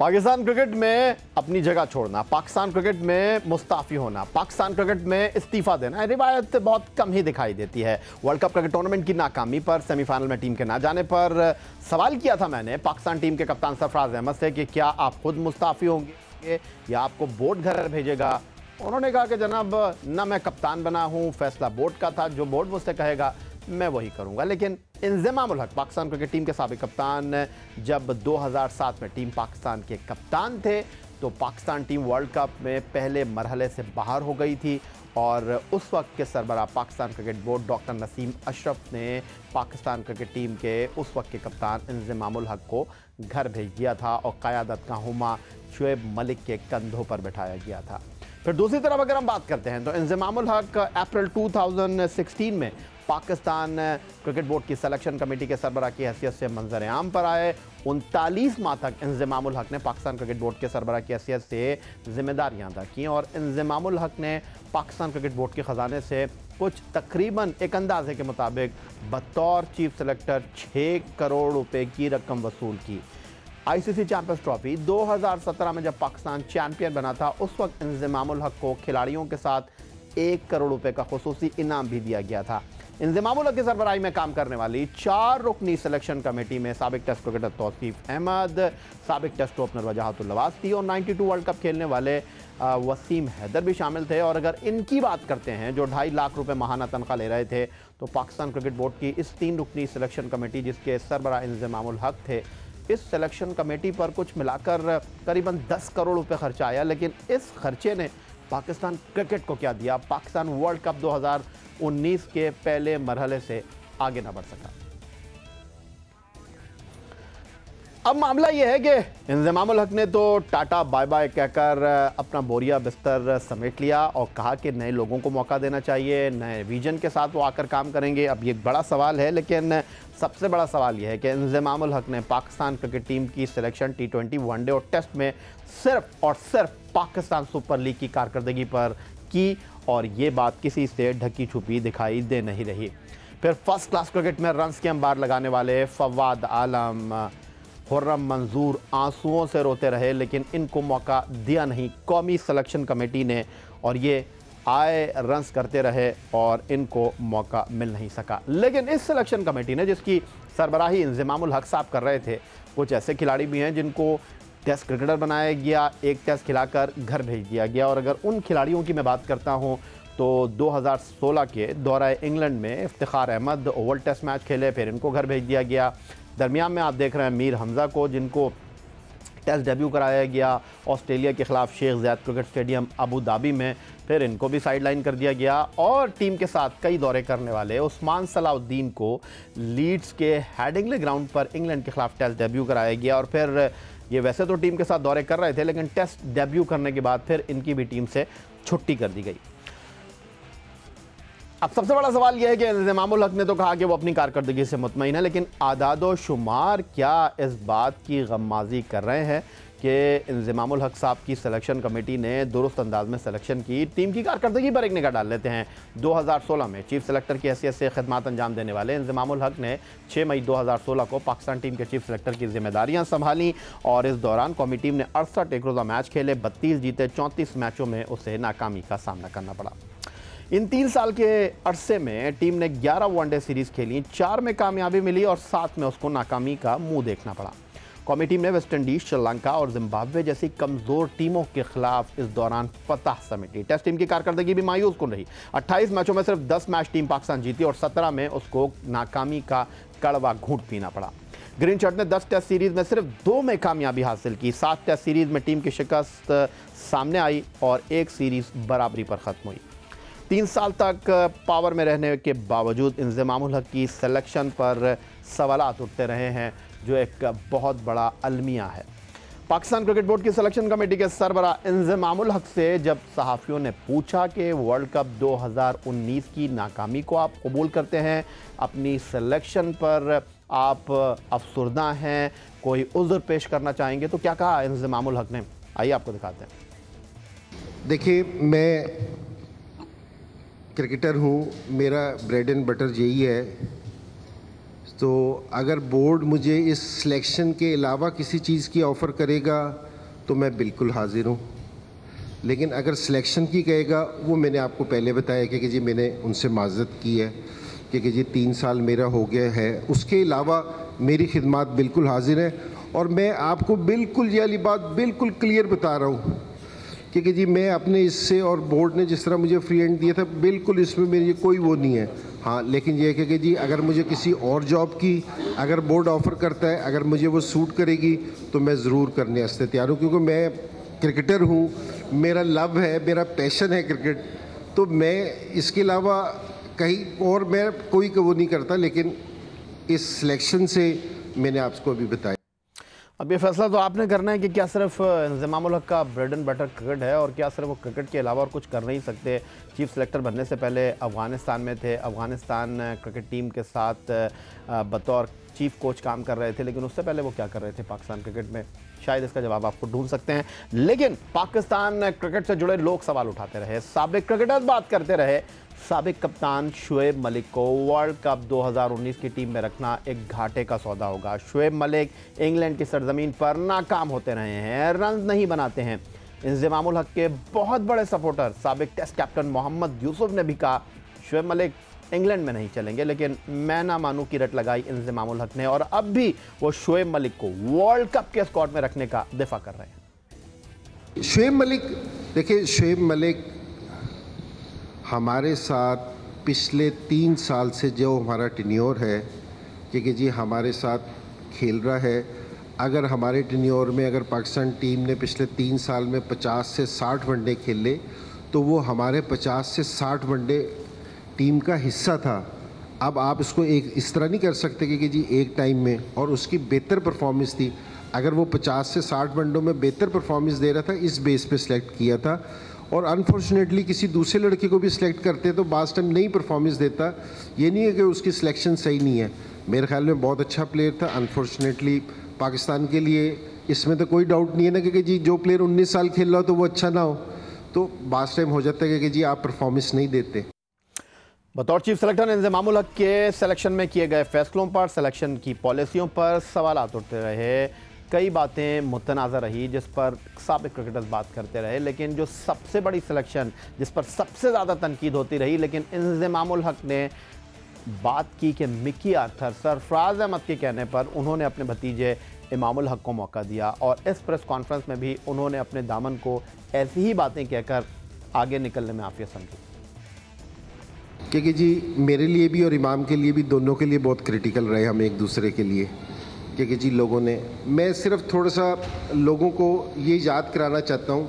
Pakistan cricket में अपनी जगह छोड़ना, पाकिस्तान क्रिकेट में मुस्ताफी होना, पाकिस्तान क्रिकेट में इस्तीफा देना, रिवायत बहुत कम ही दिखाई देती है। वर्ल्ड कप क्रिकेट टूर्नामेंट की नाकामी पर, सेमीफाइनल में टीम के ना जाने पर सवाल किया था मैंने पाकिस्तान टीम के कप्तान सरफराज अहमद से कि क्या आप खुद मुस्ताफी होंगे या आपको बोर्ड घर भेजेगा। उन्होंने कहा कि जनाब, ना मैं कप्तान बना हूँ, फैसला बोर्ड का था, जो बोर्ड मुझसे कहेगा मैं वही करूंगा। लेकिन इंज़माम उल हक पाकिस्तान क्रिकेट टीम के साबिक कप्तान, जब 2007 में टीम पाकिस्तान के कप्तान थे तो पाकिस्तान टीम वर्ल्ड कप में पहले मरहले से बाहर हो गई थी और उस वक्त के सरबराह Pakistan cricket board doctor Naseem Ashraf ने पाकिस्तान क्रिकेट टीम के उस वक्त के कप्तान इंज़माम उल हक को घर भेज दिया था और क़यादत का हुमा शुएब मलिक के कंधों पर बैठाया गया था। फिर दूसरी तरफ अगर हम बात करते हैं तो इंज़माम उल हक अप्रैल 2016 में पाकिस्तान क्रिकेट बोर्ड की सिलेक्शन कमेटी के सरबराह की हैसियत से मंजर आम पर आए। 39 माह तक इंज़माम उल हक ने पाकिस्तान क्रिकेट बोर्ड के सरबराह की हैसियत से जिम्मेदारियां अदा की और इंज़माम उल हक ने पाकिस्तान क्रिकेट बोर्ड के ख़जाने से कुछ तकरीबन एक अंदाजे के मुताबिक बतौर चीफ सेलेक्टर 6 करोड़ रुपए की रकम वसूल की। आईसीसी चैंपियंस ट्रॉफी 2017 में जब पाकिस्तान चैंपियन बना था, उस वक्त इंज़माम उल हक को खिलाड़ियों के साथ 1 करोड़ रुपए का खुसूसी इनाम भी दिया गया था। इंज़माम उल हक की सरबराही में काम करने वाली 4 रुकनी सिलेक्शन कमेटी में साबिक टेस्ट क्रिकेटर तौसीफ अहमद, साबिक टेस्ट ओपनर वजाहतुल नवाज़ और 92 वर्ल्ड कप खेलने वाले वसीम हैदर भी शामिल थे। और अगर इनकी बात करते हैं जो 2.5 लाख रुपए माहाना तनख्वाह ले रहे थे, तो पाकिस्तान क्रिकेट बोर्ड की इस 3 रुकनी सिलेक्शन कमेटी जिसके सरबराह इंज़माम उल हक थे, इस सिलेक्शन कमेटी पर कुछ मिलाकर करीबन 10 करोड़ रुपए खर्चा आया। लेकिन इस खर्चे ने पाकिस्तान क्रिकेट को क्या दिया? पाकिस्तान वर्ल्ड कप 2019 के पहले मरहले से आगे ना बढ़ सका। अब मामला यह है कि इंज़माम उल हक ने तो टाटा बाय बाय कहकर अपना बोरिया बिस्तर समेट लिया और कहा कि नए लोगों को मौका देना चाहिए, नए विजन के साथ वो आकर काम करेंगे। अब ये बड़ा सवाल है, लेकिन सबसे बड़ा सवाल यह है कि इंज़माम उल हक ने पाकिस्तान क्रिकेट टीम की सिलेक्शन T20, वनडे और टेस्ट में सिर्फ और सिर्फ पाकिस्तान सुपर लीग की कारकर्दगी पर की और ये बात किसी से ढकी छुपी दिखाई दे नहीं रही। फिर फर्स्ट क्लास क्रिकेट में रन्स के अंबार लगाने वाले फवाद आलम, खुर्रम मंजूर आंसुओं से रोते रहे, लेकिन इनको मौका दिया नहीं कौमी सिलेक्शन कमेटी ने और ये आए रन्स करते रहे और इनको मौका मिल नहीं सका। लेकिन इस सिलेक्शन कमेटी ने जिसकी सरबराही इंज़माम उल हक साहब कर रहे थे, कुछ ऐसे खिलाड़ी भी हैं जिनको टेस्ट क्रिकेटर बनाया गया, एक टेस्ट खिलाकर घर भेज दिया गया। और अगर उन खिलाड़ियों की मैं बात करता हूं तो 2016 के दौरा इंग्लैंड में Iftikhar Ahmed Oval test match खेले, फिर इनको घर भेज दिया गया। दरमियान में आप देख रहे हैं मीर हमज़ा को, जिनको टेस्ट डेब्यू कराया गया ऑस्ट्रेलिया के खिलाफ Sheikh Zayed cricket stadium Abu Dhabi में, फिर इनको भी साइडलाइन कर दिया गया। और टीम के साथ कई दौरे करने वाले उस्मान सलाउद्दीन को लीड्स के हेडिंग्ले ग्राउंड पर इंग्लैंड के खिलाफ टेस्ट डेब्यू कराया गया। और फिर ये वैसे तो टीम के साथ दौरे कर रहे थे, लेकिन टेस्ट डेब्यू करने के बाद फिर इनकी भी टीम से छुट्टी कर दी गई। अब सबसे बड़ा सवाल यह है कि इंज़माम उल हक ने तो कहा कि वो अपनी कारकर्दगी से मुतमईन है, लेकिन आदादो शुमार क्या इस बात की गम्माज़ी कर रहे हैं कि इंज़माम उल हक साहब की सिलेक्शन कमेटी ने दुरुस्त अंदाज में सिलेक्शन की? टीम की कारकर्दगी पर एक निगाह डाल लेते हैं। 2016 में चीफ सेलेक्टर की हैसियत से खिदमत अंजाम देने वाले इंज़माम उल हक ने 6 मई 2016 को पाकिस्तान टीम के चीफ सेलेक्टर की जिम्मेदारियां संभाली और इस दौरान कौमी टीम ने 68 एक रोज़ा मैच खेले, 32 जीते, 34 मैचों में उसे नाकामी का सामना करना पड़ा। इन 3 साल के अरसे में टीम ने 11 वनडे सीरीज़ खेली, 4 में कामयाबी मिली और 7 में उसको नाकामी का मुंह देखना पड़ा। कौमी टीम ने वेस्ट इंडीज, श्रीलंका और जिम्बाब्वे जैसी कमज़ोर टीमों के खिलाफ इस दौरान फतह समेटी। टेस्ट टीम की कारकर्दगी भी मायूस कुन रही। 28 मैचों में सिर्फ 10 मैच टीम पाकिस्तान जीती और 17 में उसको नाकामी का कड़वा घूंट पीना पड़ा। ग्रीन शर्ट ने 10 टेस्ट सीरीज़ में सिर्फ 2 में कामयाबी हासिल की। 7 टेस्ट सीरीज़ में टीम की शिकस्त सामने आई और 1 सीरीज़ बराबरी पर ख़त्म हुई। 3 साल तक पावर में रहने के बावजूद इंज़माम उल हक की सिलेक्शन पर सवालात उठते रहे हैं, जो एक बहुत बड़ा अलमिया है। पाकिस्तान क्रिकेट बोर्ड की सिलेक्शन कमेटी के सरबराह इंज़माम उल हक से जब सहाफ़ियों ने पूछा कि वर्ल्ड कप 2019 की नाकामी को आप कबूल करते हैं, अपनी सिलेक्शन पर आप अफसरदा हैं, कोई उज़्र पेश करना चाहेंगे, तो क्या कहा इंज़माम उल हक ने? आइए आपको दिखाते हैं। देखिए, मैं क्रिकेटर हूँ, मेरा ब्रेड एंड बटर यही है। तो अगर बोर्ड मुझे इस सिलेक्शन के अलावा किसी चीज़ की ऑफ़र करेगा तो मैं बिल्कुल हाजिर हूँ। लेकिन अगर सिलेक्शन की कहेगा, वो मैंने आपको पहले बताया कि जी मैंने उनसे माज़रत की है कि जी 3 साल मेरा हो गया है। उसके अलावा मेरी खिदमत बिल्कुल हाजिर है और मैं आपको बिल्कुल ये वाली बात बिल्कुल क्लियर बता रहा हूँ कि जी मैं अपने इससे और बोर्ड ने जिस तरह मुझे फ्री हैंड दिया था, बिल्कुल इसमें मेरी कोई वो नहीं है। हाँ, लेकिन ये है कि जी अगर मुझे किसी और जॉब की अगर बोर्ड ऑफ़र करता है, अगर मुझे वो सूट करेगी तो मैं ज़रूर करने वास्ते तैयार हूँ, क्योंकि मैं क्रिकेटर हूँ, मेरा लव है, मेरा पैशन है क्रिकेट। तो मैं इसके अलावा कहीं और मैं कोई वो नहीं करता। लेकिन इस सिलेक्शन से मैंने आपको अभी बताया। अब ये फैसला तो आपने करना है कि क्या सिर्फ इंज़माम उल हक का ब्रेड एंड बटर क्रिकेट है और क्या सिर्फ वो क्रिकेट के अलावा और कुछ कर नहीं सकते। चीफ सेलेक्टर बनने से पहले अफ़गानिस्तान में थे, अफ़गानिस्तान क्रिकेट टीम के साथ बतौर चीफ कोच काम कर रहे थे, लेकिन उससे पहले वो क्या कर रहे थे पाकिस्तान क्रिकेट में? शायद इसका जवाब आपको ढूंढ सकते हैं। लेकिन पाकिस्तान क्रिकेट से जुड़े लोग सवाल उठाते रहे, साबिक क्रिकेटर्स बात करते रहे। साबिक कप्तान शुएब मलिक को वर्ल्ड कप 2019 की टीम में रखना एक घाटे का सौदा होगा। शुएब मलिक इंग्लैंड की सरजमीन पर नाकाम होते रहे हैं, रन नहीं बनाते हैं। इंज़माम उल हक के बहुत बड़े सपोर्टर साबिक टेस्ट कैप्टन मोहम्मद यूसुफ ने भी कहा शुएब मलिक इंग्लैंड में नहीं चलेंगे, लेकिन मैं ना मानू की रट लगाई इंज़माम उल हक ने और अब भी वो शुएब मलिक को वर्ल्ड कप के स्क्वाड में रखने का दिफा कर रहे हैं। शुएब मलिक, देखिए शुएब मलिक हमारे साथ पिछले 3 साल से जो हमारा टेन्योर है कि जी हमारे साथ खेल रहा है। अगर हमारे टेन्योर में अगर पाकिस्तान टीम ने पिछले 3 साल में 50 से 60 वनडे खेले तो वो हमारे 50 से 60 वनडे टीम का हिस्सा था। अब आप इसको एक इस तरह नहीं कर सकते कि जी एक टाइम में, और उसकी बेहतर परफॉर्मेंस थी। अगर वो 50 से 60 वनडों में बेहतर परफॉर्मेंस दे रहा था, इस बेस पे सिलेक्ट किया था। और अनफॉर्चुनेटली किसी दूसरे लड़के को भी सिलेक्ट करते तो बास टाइम नहीं परफॉर्मेंस देता। ये नहीं है कि उसकी सिलेक्शन सही नहीं है, मेरे ख्याल में बहुत अच्छा प्लेयर था। अनफॉर्चुनेटली पाकिस्तान के लिए इसमें तो कोई डाउट नहीं है ना कि जी जो प्लेयर 19 साल खेल रहा हो तो वो अच्छा ना हो, तो बास टाइम हो जाता है कि जी आप परफॉर्मेंस नहीं देते। बतौर चीफ सेलेक्टर इंज़माम उल हक के सिलेक्शन में किए गए फैसलों पर, सिलेक्शन की पॉलिसियों पर सवाल उठते रहे। कई बातें मुतनाज़ा रही जिस पर साबिक क्रिकेटर्स बात करते रहे, लेकिन जो सबसे बड़ी सिलेक्शन जिस पर सबसे ज़्यादा तनकीद होती रही, लेकिन इंज़माम उल हक ने बात की कि मिकी आर्थर सरफराज अहमद के कहने पर उन्होंने अपने भतीजे इमाम उल हक को मौका दिया और इस प्रेस कॉन्फ्रेंस में भी उन्होंने अपने दामन को ऐसी ही बातें कहकर आगे निकलने में आफियत समझी। क्योंकि जी मेरे लिए भी और इमाम के लिए भी, दोनों के लिए बहुत क्रिटिकल रहे हम एक दूसरे के लिए। क्योंकि जी लोगों ने, मैं सिर्फ थोड़ा सा लोगों को ये याद कराना चाहता हूँ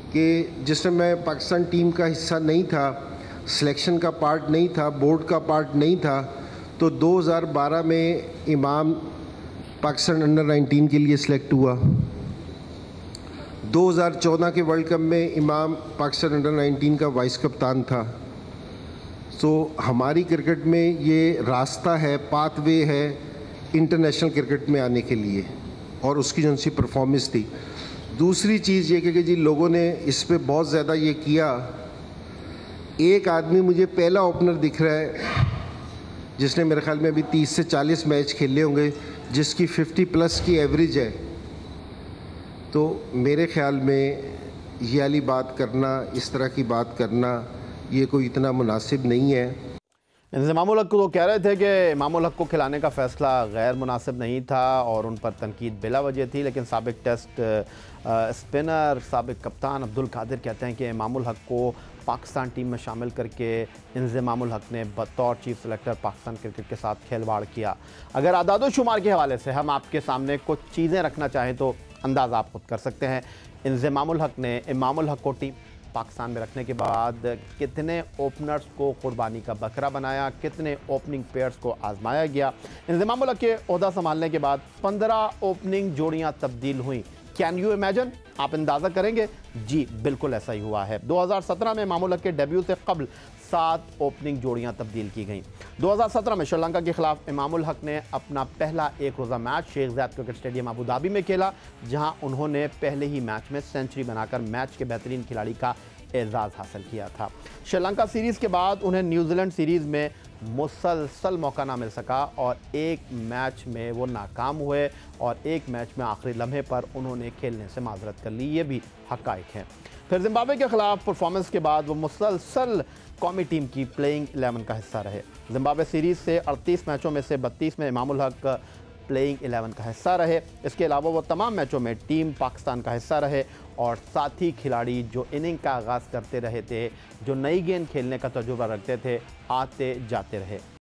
कि जिस समय मैं पाकिस्तान टीम का हिस्सा नहीं था, सिलेक्शन का पार्ट नहीं था, बोर्ड का पार्ट नहीं था, तो 2012 में इमाम पाकिस्तान अंडर 19 के लिए सिलेक्ट हुआ। 2014 के वर्ल्ड कप में इमाम पाकिस्तान अंडर 19 का वाइस कप्तान था। तो हमारी क्रिकेट में ये रास्ता है, पाथवे है इंटरनेशनल क्रिकेट में आने के लिए, और उसकी जो सी परफॉर्मेंस थी। दूसरी चीज़ ये कि जी लोगों ने इस पे बहुत ज़्यादा ये किया। एक आदमी मुझे पहला ओपनर दिख रहा है जिसने मेरे ख्याल में अभी 30 से 40 मैच खेले होंगे, जिसकी 50 प्लस की एवरेज है। तो मेरे ख्याल में ये वाली बात करना, इस तरह की बात करना, ये कोई इतना मुनासिब नहीं है। इंज़माम उल हक को कह रहे थे कि इमाम उल हक को खिलाने का फ़ैसला गैर मुनासिब नहीं था और उन पर तनकीद बिला वजह थी, लेकिन साबिक टेस्ट स्पिनर साबिक कप्तान अब्दुल कादिर कहते हैं कि इमाम उल हक को पाकिस्तान टीम में शामिल करके इंज़माम उल हक ने बतौर चीफ सेलेक्टर पाकिस्तान क्रिकेट के साथ खिलवाड़ किया। अगर आदाद शुमार के हवाले से हम आपके सामने कुछ चीज़ें रखना चाहें तो अंदाज़ा आप खुद कर सकते हैं। इंज़माम उल हक ने इमाम उल हक को टीम पाकिस्तान में रखने के बाद कितने ओपनर्स को कुर्बानी का बकरा बनाया, कितने ओपनिंग पेयर्स को आजमाया गया। इंज़माम उल हक के ओहदा संभालने के बाद 15 ओपनिंग जोड़ियां तब्दील हुई। Can you imagine? आप अंदाज़ा करेंगे? जी बिल्कुल ऐसा ही हुआ है। 2017 में इमाम उल हक के डेब्यू से कबल 7 ओपनिंग जोड़ियां तब्दील की गईं। 2017 में श्रीलंका के खिलाफ इमाम उल हक ने अपना पहला एक रोज़ा match Sheikh Zayed cricket stadium Abu Dhabi में खेला, जहां उन्होंने पहले ही मैच में सेंचुरी बनाकर मैच के बेहतरीन खिलाड़ी का एजाज़ हासिल किया था। श्रीलंका सीरीज़ के बाद उन्हें न्यूजीलैंड सीरीज़ में मुसलसल मौका ना मिल सका और एक मैच में वो नाकाम हुए और एक मैच में आखिरी लम्हे पर उन्होंने खेलने से माजरत कर ली। ये भी हक़ाइक़ हैं। फिर जिम्बाब्वे के खिलाफ परफॉर्मेंस के बाद वो मुसलसल कौमी टीम की प्लेइंग 11 का हिस्सा रहे। जिम्बाब्वे सीरीज़ से 38 मैचों में से 32 में इमामुल हक प्लेइंग 11 का हिस्सा रहे। इसके अलावा वो तमाम मैचों में टीम पाकिस्तान का हिस्सा रहे और साथी खिलाड़ी जो इनिंग का आगाज़ करते रहे थे, जो नई गेंद खेलने का तजुर्बा रखते थे, आते जाते रहे।